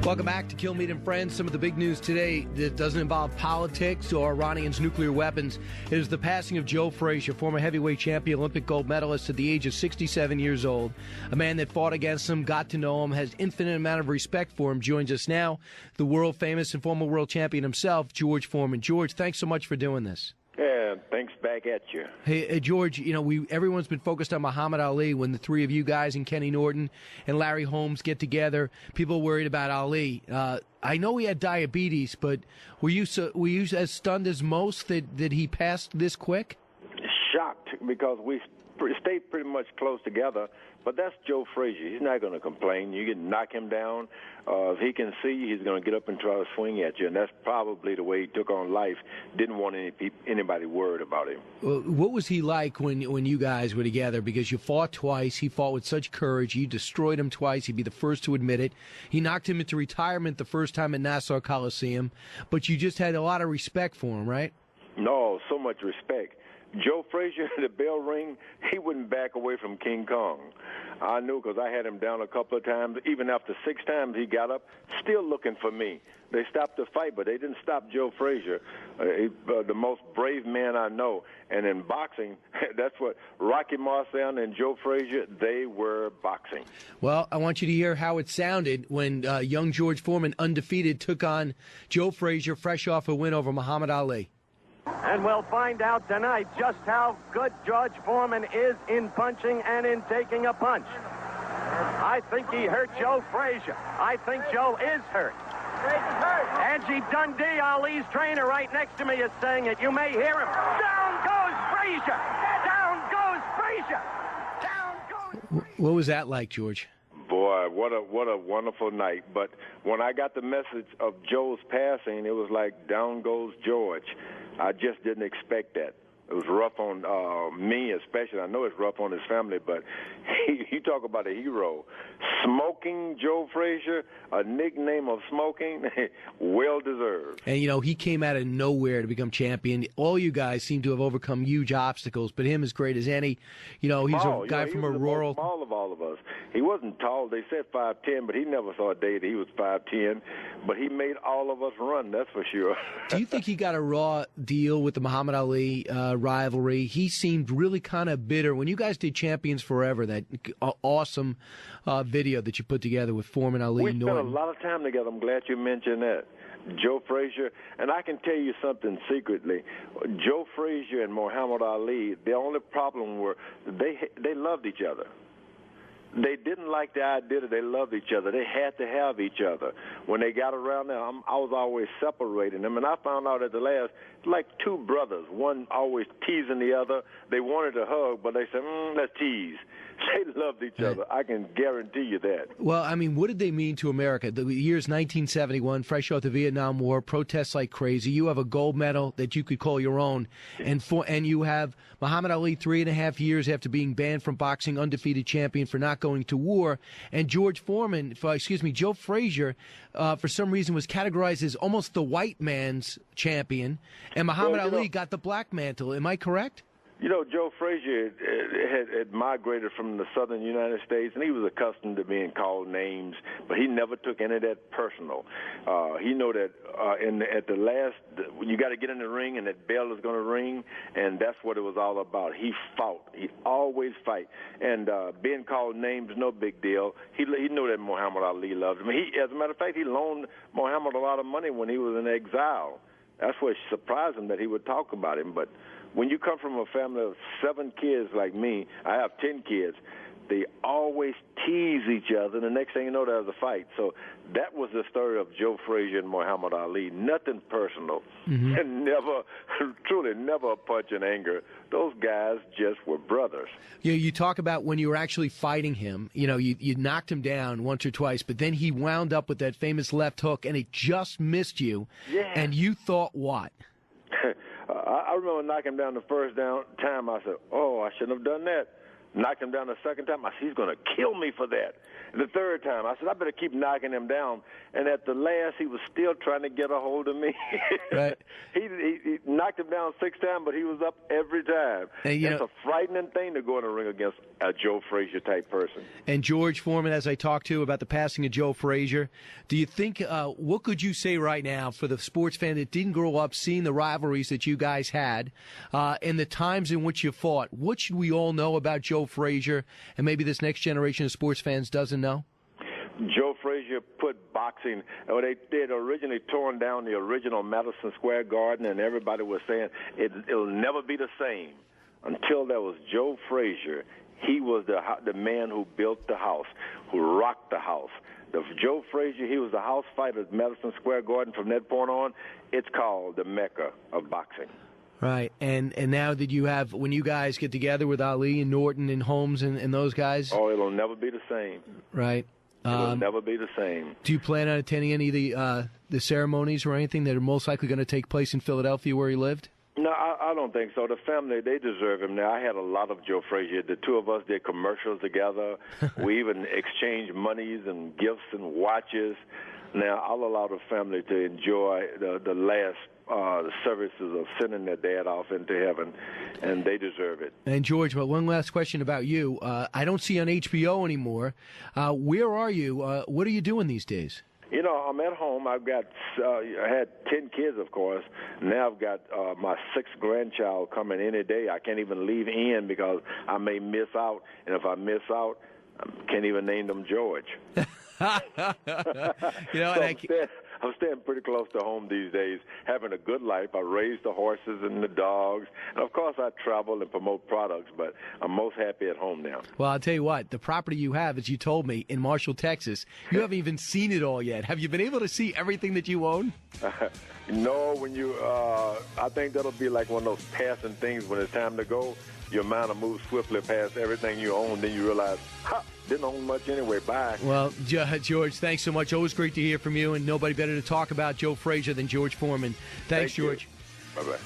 Welcome back to Kilmeade and Friends. Some of the big news today that doesn't involve politics or Iranians' nuclear weapons is the passing of Joe Frazier, former heavyweight champion, Olympic gold medalist at the age of 67 years old. A man that fought against him, got to know him, has infinite amount of respect for him. Joins us now, the world famous and former world champion himself, George Foreman. George, thanks so much for doing this. Yeah, thanks back at you. Hey, George, you know, everyone's been focused on Muhammad Ali. When the three of you guys and Kenny Norton and Larry Holmes get together, people are worried about Ali. I know he had diabetes, but were you as stunned as most that he passed this quick? Shocked, because we stayed pretty much close together. But that's Joe Frazier. He's not going to complain. You can knock him down. If he can see, he's going to get up and try to swing at you. And that's probably the way he took on life. Didn't want anybody worried about him. What was he like when you guys were together? Because you fought twice. He fought with such courage. You destroyed him twice. He'd be the first to admit it. He knocked him into retirement the first time at Nassau Coliseum. But you just had a lot of respect for him, right? No, so much respect. Joe Frazier, the bell ring, he wouldn't back away from King Kong. I knew, because I had him down a couple of times. Even after 6 times he got up, still looking for me. They stopped the fight, but they didn't stop Joe Frazier, the most brave man I know. And in boxing, that's what Rocky Marciano and Joe Frazier, they were boxing. Well, I want you to hear how it sounded when young George Foreman, undefeated, took on Joe Frazier, fresh off a win over Muhammad Ali. And we'll find out tonight just how good George Foreman is in punching and in taking a punch. I think he hurt Joe Frazier. I think Joe is hurt. Angie Dundee, Ali's trainer, right next to me, is saying it. You may hear him. Down goes Frazier! Down goes Frazier! Down goes Frazier! What was that like, George? Boy, what a wonderful night. But when I got the message of Joe's passing, it was like, down goes George. I just didn't expect that. It was rough on me especially. I know it's rough on his family, but you talk about a hero. Smokin Joe Frazier, a nickname of Smokin, well-deserved. And, you know, he came out of nowhere to become champion. All you guys seem to have overcome huge obstacles, but him as great as any. You know, he's a guy from a rural... He was the most small of all of us. He wasn't tall. They said 5'10", but he never saw a day that he was 5'10". But he made all of us run, that's for sure. Do you think he got a raw deal with the Muhammad Ali rivalry? He seemed really kind of bitter. When you guys did Champions Forever, that awesome video that you put together with Foreman, Ali, we Norton. spent a lot of time together. I'm glad you mentioned that. Joe Frazier, and I can tell you something secretly. Joe Frazier and Muhammad Ali, the only problem were they loved each other. They didn't like the idea that they loved each other. They had to have each other. When they got around there, I was always separating them. And I found out at the last, like two brothers, one always teasing the other. They wanted to hug, but they said, let's tease. They loved each other. I can guarantee you that. Well, I mean, what did they mean to America? The year's 1971, fresh out the Vietnam War, protests like crazy. You have a gold medal that you could call your own. And you have Muhammad Ali 3.5 years after being banned from boxing, undefeated champion for not going to war. And Joe Frazier, for some reason, was categorized as almost the white man's champion. And Muhammad Ali got the black mantle. Am I correct? You know, Joe Frazier had migrated from the southern United States, and he was accustomed to being called names, but he never took any of that personal. He knew that at the last, you got to get in the ring, and that bell is going to ring, and that's what it was all about. He fought. He always fight. And being called names, no big deal. He knew that Muhammad Ali loved him. As a matter of fact, he loaned Muhammad a lot of money when he was in exile. That's what surprised him, that he would talk about him. But when you come from a family of 7 kids like me, I have 10 kids, they always tease each other, and the next thing you know, there's a fight. So that was the story of Joe Frazier and Muhammad Ali. Nothing personal, and truly never a punch in anger. Those guys just were brothers. You talk about when you were actually fighting him, you know, you knocked him down once or twice, but then he wound up with that famous left hook, and it just missed you. Yeah. And you thought what? I remember knocking him down the first time. I said, I shouldn't have done that. Knocked him down the second time. I said, he's going to kill me for that. The third time, I said, I better keep knocking him down. And at the last, he was still trying to get a hold of me. Right. He knocked him down 6 times, but he was up every time. And, it's a frightening thing to go in a ring against a Joe Frazier type person. And George Foreman, as I talked to about the passing of Joe Frazier, do you think, what could you say right now for the sports fan that didn't grow up seeing the rivalries that you guys had and the times in which you fought? What should we all know about Joe Frazier and maybe this next generation of sports fans doesn't know? Joe Frazier put boxing, they had originally torn down the original Madison Square Garden, and everybody was saying it'll never be the same until there was Joe Frazier. He was the man who built the house, who rocked the house. Joe Frazier, he was the house fighter at Madison Square Garden. From that point on, it's called the Mecca of boxing. Right, and now did you have, when you guys get together with Ali and Norton and Holmes and those guys? Oh, it'll never be the same. Right. It'll never be the same. Do you plan on attending any of the ceremonies or anything that are most likely going to take place in Philadelphia where he lived? No, I don't think so. The family, they deserve him. Now, I had a lot of Joe Frazier. The two of us did commercials together. We even exchanged monies and gifts and watches. Now, I'll allow the family to enjoy the last services of sending their dad off into heaven, and they deserve it. And, George, but one last question about you. I don't see you on HBO anymore. Where are you? What are you doing these days? You know, I'm at home. I had 10 kids, of course. Now I've got my 6th grandchild coming any day. I can't even leave in because I may miss out. And if I miss out, I can't even name them George. You know, so I'm staying pretty close to home these days, having a good life. I raise the horses and the dogs. And, of course, I travel and promote products, but I'm most happy at home now. Well, I'll tell you what, the property you have, as you told me, in Marshall, Texas, you haven't even seen it all yet. Have you been able to see everything that you own? No, when you, I think that'll be like one of those passing things when it's time to go. Your mind will move swiftly past everything you own. Then you realize, didn't own much anyway. Bye. Well, George, thanks so much. Always great to hear from you, and nobody better to talk about Joe Frazier than George Foreman. Thanks, George. Bye-bye.